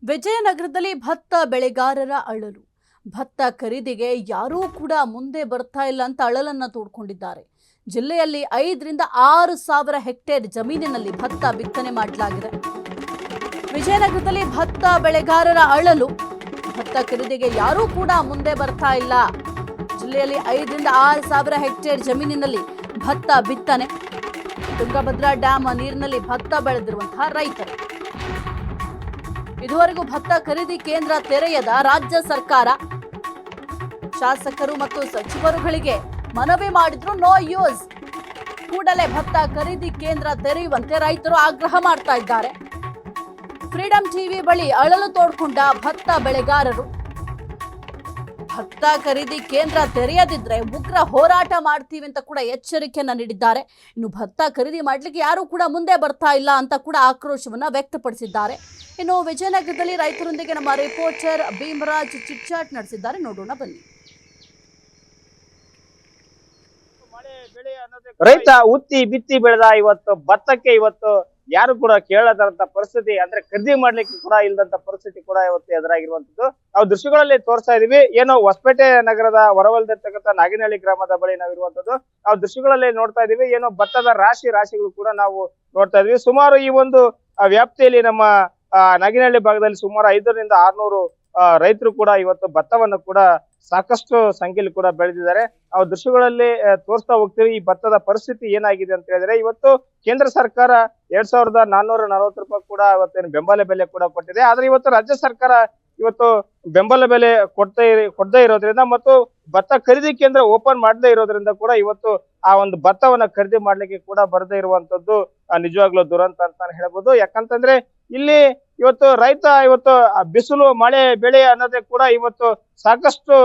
ವಿಜಯನಗರದಲ್ಲಿ ಭತ್ತ ಬೆಳೆಗಾರರ ಅಳಲು. ಭತ್ತ ಖರೀದಿಗೆ ಯಾರೂ ಕೂಡ ಮುಂದೆ ಬರ್ತಾ ಇಲ್ಲ ಅಂತ ಅಳಲನ್ನ ತೋಡ್ಕೊಂಡಿದ್ದಾರೆ. ಜಿಲ್ಲೆಯಲ್ಲಿ 5ರಿಂದ 6 ಸಾವಿರ ಹೆಕ್ಟೇರ್ ಜಮೀನಿನಲ್ಲಿ ಭತ್ತ ಬಿತ್ತನೆ ಮಾಡಲಾಗಿದೆ. ವಿಜಯನಗರದಲ್ಲಿ ಭತ್ತ ಬೆಳೆಗಾರರ ಅಳಲು. ಭತ್ತ ಖರೀದಿಗೆ ಯಾರೂ ಕೂಡ ಮುಂದೆ ಬರ್ತಾ ಇಲ್ಲ. ಜಿಲ್ಲೆಯಲ್ಲಿ 5ರಿಂದ 6 ಸಾವಿರ ಹೆಕ್ಟೇರ್ ಜಮೀನಿನಲ್ಲಿ ಭತ್ತ ಬಿತ್ತನೆ. ತುಂಗಭದ್ರಾ ಡ್ಯಾಮ್ ನೀರಿನಲ್ಲಿ ಭತ್ತ ಬೆಳೆದಿರುವಂತಹ ರೈತರು. ಇದುವರೆಗೂ ಭತ್ತ ಖರೀದಿ ಕೇಂದ್ರ ತೆರೆಯದ ರಾಜ್ಯ ಸರ್ಕಾರ ಶಾಸಕರು ಮತ್ತು ಸಚಿವರುಗಳಿಗೆ ಮನವಿ ಮಾಡಿದ್ರು. No use. ಕೂಡಲೇ ಭತ್ತ ಖರೀದಿ ಕೇಂದ್ರ ತೆರೆಯುವಂತೆ ರೈತರು ಆಗ್ರಹ ಮಾಡ್ತಾ ಇದ್ದಾರೆ. ಫ್ರೀಡಂ ಟಿವಿ ಬಳಿ ಅಳಲು ತೋಡ್ಕೊಂಡ ಭತ್ತ ಬೆಳೆಗಾರರು. ಭತ್ತ ಖರೀದಿ ಕೇಂದ್ರ ತೆರೆಯದಿದ್ರೆ ಉಗ್ರ ಹೋರಾಟ ಮಾಡ್ತೀವಿ ಅಂತ ಕೂಡ ಎಚ್ಚರಿಕೆಯನ್ನ ನೀಡಿದ್ದಾರೆ. ಇನ್ನು ಭತ್ತ ಖರೀದಿ ಮಾಡ್ಲಿಕ್ಕೆ ಯಾರು ಕೂಡ ಮುಂದೆ ಬರ್ತಾ ಇಲ್ಲ ಅಂತ ಕೂಡ ಆಕ್ರೋಶವನ್ನ ವ್ಯಕ್ತಪಡಿಸಿದ್ದಾರೆ. ಇನ್ನು ವಿಜಯನಗರದಲ್ಲಿ ರೈತರೊಂದಿಗೆ ನಮ್ಮ ರಿಪೋರ್ಟರ್ ಭೀಮರಾಜ್ ಚಿಟ್ಚಾಟ್ ನಡೆಸಿದ್ದಾರೆ. ನೋಡೋಣ ಬನ್ನಿ. ರೈತ ಉತ್ತಿ ಬಿತ್ತಿ ಬೆಳೆದ ಇವತ್ತು ಭತ್ತಕ್ಕೆ ಇವತ್ತು ಯಾರು ಕೂಡ ಕೇಳದಂತ ಪರಿಸ್ಥಿತಿ, ಅಂದ್ರೆ ಖರೀದಿ ಮಾಡ್ಲಿಕ್ಕೆ ಕೂಡ ಇಲ್ಲದಂತ ಪರಿಸ್ಥಿತಿ ಕೂಡ ಇವತ್ತು ಎದುರಾಗಿರುವಂತದ್ದು ನಾವು ದೃಶ್ಯಗಳಲ್ಲಿ ತೋರಿಸ್ತಾ ಇದೀವಿ. ಏನೋ ಹೊಸಪೇಟೆ ನಗರದ ಹೊರವಲದಿರ್ತಕ್ಕಂಥ ನಾಗಿನಹಳ್ಳಿ ಗ್ರಾಮದ ಬಳಿ ನಾವಿರುವಂತದ್ದು ನಾವು ದೃಶ್ಯಗಳಲ್ಲಿ ನೋಡ್ತಾ ಇದೀವಿ. ಏನೋ ಭತ್ತದ ರಾಶಿಗಳು ಕೂಡ ನಾವು ನೋಡ್ತಾ ಇದೀವಿ. ಸುಮಾರು ಈ ಒಂದು ವ್ಯಾಪ್ತಿಯಲ್ಲಿ ನಮ್ಮ ನಾಗಿನಹಳ್ಳಿ ಭಾಗದಲ್ಲಿ ಸುಮಾರು 500ರಿಂದ 600 ರೈತರು ಕೂಡ ಇವತ್ತು ಭತ್ತವನ್ನು ಕೂಡ ಸಾಕಷ್ಟು ಸಂಖ್ಯೆಯಲ್ಲಿ ಕೂಡ ಬೆಳೆದಿದ್ದಾರೆ. ನಾವು ದೃಶ್ಯಗಳಲ್ಲಿ ತೋರಿಸ್ತಾ ಹೋಗ್ತೀವಿ ಈ ಭತ್ತದ ಪರಿಸ್ಥಿತಿ ಏನಾಗಿದೆ ಅಂತ ಹೇಳಿದ್ರೆ, ಇವತ್ತು ಕೇಂದ್ರ ಸರ್ಕಾರ 2440 ರೂಪಾಯಿ ಕೂಡ ಇವತ್ತೇನು ಬೆಂಬಲ ಬೆಲೆ ಕೂಡ ಕೊಟ್ಟಿದೆ. ಆದ್ರೆ ಇವತ್ತು ರಾಜ್ಯ ಸರ್ಕಾರ ಇವತ್ತು ಬೆಂಬಲ ಬೆಲೆ ಕೊಡದೇ ಇರೋದ್ರಿಂದ ಮತ್ತು ಭತ್ತ ಖರೀದಿ ಕೇಂದ್ರ ಓಪನ್ ಮಾಡದೇ ಇರೋದ್ರಿಂದ ಕೂಡ ಇವತ್ತು ಆ ಒಂದು ಭತ್ತವನ್ನ ಖರೀದಿ ಮಾಡ್ಲಿಕ್ಕೆ ಕೂಡ ಬರದೇ ಇರುವಂತದ್ದು ನಿಜವಾಗ್ಲೂ ದುರಂತ ಅಂತ ಹೇಳ್ಬೋದು. ಯಾಕಂತಂದ್ರೆ ಇಲ್ಲಿ ಇವತ್ತು ರೈತ ಇವತ್ತು ಬಿಸಿಲು ಮಳೆ ಬೆಳೆ ಅನ್ನೋದೇ ಕೂಡ ಇವತ್ತು ಸಾಕಷ್ಟು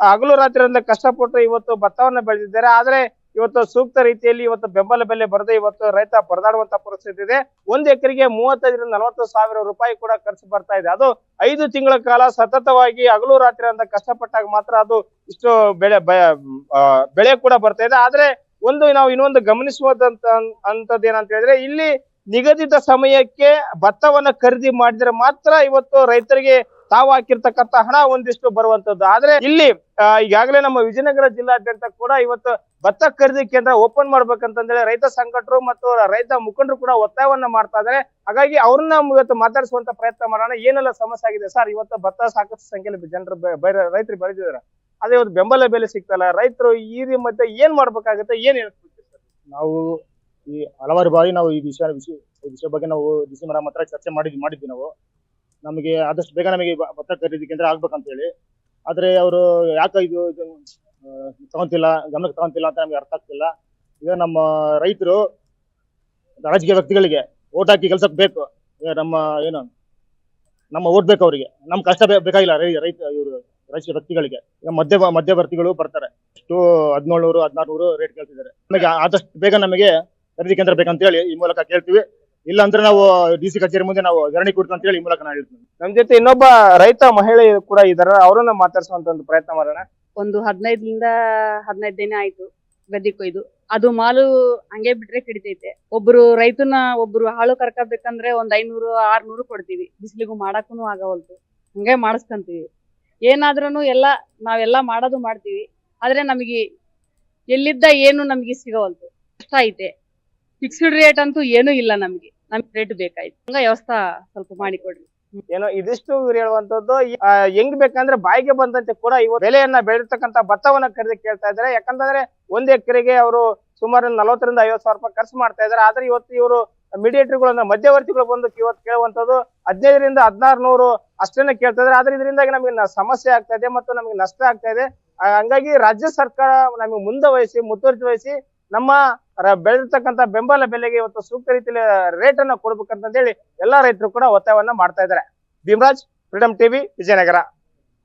ಹಗಲು ರಾತ್ರಿಯಿಂದ ಕಷ್ಟಪಟ್ಟು ಇವತ್ತು ಭತ್ತವನ್ನ ಬೆಳೆದಿದ್ದಾರೆ. ಆದ್ರೆ ಇವತ್ತು ಸೂಕ್ತ ರೀತಿಯಲ್ಲಿ ಇವತ್ತು ಬೆಂಬಲ ಬೆಲೆ ಬರದೆ ಇವತ್ತು ರೈತ ಪರದಾಡುವಂತ ಪರಿಸ್ಥಿತಿ ಇದೆ. 1 ಎಕರೆಗೆ 35ರಿಂದ 40 ಸಾವಿರ ರೂಪಾಯಿ ಕೂಡ ಖರ್ಚು ಬರ್ತಾ ಇದೆ. ಅದು 5 ತಿಂಗಳ ಕಾಲ ಸತತವಾಗಿ ಹಗಲು ರಾತ್ರಿ ಅಂತ ಕಷ್ಟಪಟ್ಟಾಗ ಮಾತ್ರ ಅದು ಇಷ್ಟು ಬೆಳೆ ಕೂಡ ಬರ್ತಾ ಇದೆ. ಆದ್ರೆ ನಾವು ಇನ್ನೊಂದು ಗಮನಿಸುವಂತದ್ದು ಏನಂತ ಹೇಳಿದ್ರೆ, ಇಲ್ಲಿ ನಿಗದಿತ ಸಮಯಕ್ಕೆ ಭತ್ತವನ್ನ ಖರೀದಿ ಮಾಡಿದ್ರೆ ಮಾತ್ರ ಇವತ್ತು ರೈತರಿಗೆ ತಾವು ಹಾಕಿರ್ತಕ್ಕಂಥ ಹಣ ಒಂದಿಷ್ಟು ಬರುವಂತದ್ದು. ಆದ್ರೆ ಇಲ್ಲಿ ಈಗಾಗಲೇ ನಮ್ಮ ವಿಜಯನಗರ ಜಿಲ್ಲಾದ್ಯಂತ ಕೂಡ ಇವತ್ತು ಭತ್ತ ಖರೀದಿ ಕೇಂದ್ರ ಓಪನ್ ಮಾಡ್ಬೇಕಂತಂದೇಳಿ ರೈತ ಸಂಘಟರು ಮತ್ತು ರೈತ ಮುಖಂಡರು ಕೂಡ ಒತ್ತಾಯವನ್ನ ಮಾಡ್ತಾ ಇದ್ದಾರೆ. ಹಾಗಾಗಿ ಅವ್ರನ್ನ ಇವತ್ತು ಮಾತಾಡಿಸುವಂತ ಪ್ರಯತ್ನ ಮಾಡೋಣ. ಏನೆಲ್ಲ ಸಮಸ್ಯೆ ಆಗಿದೆ ಸರ್? ಇವತ್ತು ಭತ್ತ ಸಾಕಷ್ಟು ಸಂಖ್ಯೆಯಲ್ಲಿ ರೈತರು ಬೆಳೆದಿದ್ದಾರೆ, ಅದೇ ಇವತ್ತು ಬೆಂಬಲ ಬೆಲೆ ಸಿಗ್ತಲ್ಲ, ರೈತರು ಈ ಮತ್ತೆ ಏನ್ ಮಾಡ್ಬೇಕಾಗುತ್ತೆ, ಏನ್ ಹೇಳ್ತೀವಿ ಸರ್? ನಾವು ಈ ಹಲವಾರು ಬಾರಿ ನಾವು ಈ ವಿಷಯ ಬಗ್ಗೆ ನಾವು ಡಿಸಿ ಮೇಡಮ್ ಹತ್ರ ಚರ್ಚೆ ಮಾಡಿದ್ವಿ. ನಾವು ನಮಗೆ ಆದಷ್ಟು ಬೇಗ ನಮಗೆ ಭತ್ತ ಖರೀದಿ ಕೇಂದ್ರ ಆಗ್ಬೇಕಂತ ಹೇಳಿ. ಆದ್ರೆ ಅವರು ಯಾಕೆ ಇದು ಗಮನಕ್ಕೆ ತಗೊಂತಿಲ್ಲ ಅಂತ ನಮಗೆ ಅರ್ಥ ಆಗ್ತಿಲ್ಲ. ಈಗ ನಮ್ಮ ರೈತರು ರಾಜಕೀಯ ವ್ಯಕ್ತಿಗಳಿಗೆ ಓಟ್ ಹಾಕಿ ಕೆಲ್ಸಕ್ಕೆ ಬೇಕು. ನಮ್ಮ ಓಟ್ ಬೇಕು ಅವರಿಗೆ, ನಮ್ ಕಷ್ಟ ಬೇಕಾಗಿಲ್ಲ. ರಾಜಕೀಯ ವ್ಯಕ್ತಿಗಳಿಗೆ ಈಗ ಮಧ್ಯವರ್ತಿಗಳು ಬರ್ತಾರೆ. 1700 1600 ರೇಟ್ ಕೇಳ್ತಿದ್ದಾರೆ. ನಮಗೆ ಆದಷ್ಟು ಬೇಗ ನಮಗೆ ಖರೀದಿ ಕೇಂದ್ರ ಬೇಕಂತ ಹೇಳಿ ಈ ಮೂಲಕ ಕೇಳ್ತೀವಿ. ಇಲ್ಲ ಅಂದ್ರೆ ನಾವು ಡಿಸಿ ಕಚೇರಿ ಮುಂದೆ ನಾವು ಧರಣಿ ಕೊಡ್ತೀವಿ ಅಂತ ಹೇಳಿ ಈ ಮೂಲಕ ನಾನು ಹೇಳ್ತೀನಿ. ನಮ್ ಜೊತೆ ಇನ್ನೊಬ್ಬ ರೈತ ಮಹಿಳೆ ಕೂಡ ಇದಾರೆ, ಅವರನ್ನ ಮಾತಾಡ್ಸುವಂತ ಒಂದು ಪ್ರಯತ್ನ ಮಾಡೋಣ. ಒಂದು 15ರಿಂದ 15 ದಿನ ಆಯ್ತು ಗದ್ದೆ ಕೊಯ್ದು. ಅದು ಮಾಲು ಹಂಗೆ ಬಿಟ್ರೆ ಕಿಡಿತೈತೆ. ಒಬ್ರು ಹಾಳು ಕರ್ಕಬೇಕಂದ್ರೆ ಒಂದ್ 500 600 ಕೊಡ್ತೀವಿ. ಬಿಸಿಲಿಗೂ ಮಾಡಕ್ಕೂ ಆಗವಲ್ತು, ಹಂಗೆ ಮಾಡಿಸ್ಕೊಂತೀವಿ. ಏನಾದ್ರೂ ನಾವೆಲ್ಲ ಮಾಡೋದು ಮಾಡ್ತೀವಿ. ಆದ್ರೆ ನಮಗೆ ಎಲ್ಲಿದ್ದ ಏನು ನಮಗೆ ಸಿಗವಲ್ತು, ಕಷ್ಟ ಐತೆ. ಫಿಕ್ಸ್ಡ್ ರೇಟ್ ಅಂತೂ ಏನೂ ಇಲ್ಲ. ನಮ್ಗೆ ರೇಟ್ ಬೇಕಾಯ್ತು. ಹಂಗ ವ್ಯವಸ್ಥೆ ಸ್ವಲ್ಪ ಮಾಡಿಕೊಡ್ರಿ. ಏನೋ ಇದಿಷ್ಟು ಹೇಳುವಂತದ್ದು ಹೆಂಗ್ ಬೇಕಂದ್ರೆ ಬಾಯಿಗೆ ಬಂದಂತೆ ಕೂಡ ಇವತ್ತು ಬೆಲೆಯನ್ನ ಬೆಳಿರ್ತಕ್ಕಂಥ ಭತ್ತವನ್ನ ಖರೀದಿ ಕೇಳ್ತಾ ಇದ್ದಾರೆ. ಯಾಕಂತಂದ್ರೆ 1 ಎಕರೆಗೆ ಅವರು ಸುಮಾರು 40ರಿಂದ 50 ಸಾವಿರ ರೂಪಾಯಿ ಖರ್ಚು ಮಾಡ್ತಾ ಇದ್ದಾರೆ. ಆದ್ರೆ ಇವತ್ತು ಇವರು ಮೀಡಿಯೇಟರ್ಗಳು ಮಧ್ಯವರ್ತಿಗಳು ಬಂದು ಇವತ್ತು ಕೇಳುವಂತದ್ದು 15ರಿಂದ 1600 ಅಷ್ಟೇನೆ ಕೇಳ್ತಾ ಇದ್ದಾರೆ. ಆದ್ರೆ ಇದರಿಂದಾಗಿ ನಮಗೆ ಸಮಸ್ಯೆ ಆಗ್ತಾ ಇದೆ ಮತ್ತು ನಮಗೆ ನಷ್ಟ ಆಗ್ತಾ ಇದೆ. ಹಂಗಾಗಿ ರಾಜ್ಯ ಸರ್ಕಾರ ನಮಗೆ ಮುತುವರ್ಜಿ ವಹಿಸಿ ನಮ್ಮ ಬೆಳೆದಿರ್ತಕ್ಕಂಥ ಬೆಂಬಲ ಬೆಲೆಗೆ ಇವತ್ತು ಸೂಕ್ತ ರೀತಿಯಲ್ಲಿ ರೇಟ್ ಅನ್ನ ಕೊಡ್ಬೇಕಂತ ಹೇಳಿ ಎಲ್ಲಾ ರೈತರು ಕೂಡ ಒತ್ತಾಯವನ್ನ ಮಾಡ್ತಾ ಇದ್ದಾರೆ. Bhimraj, freedom TV, Vijayanagara.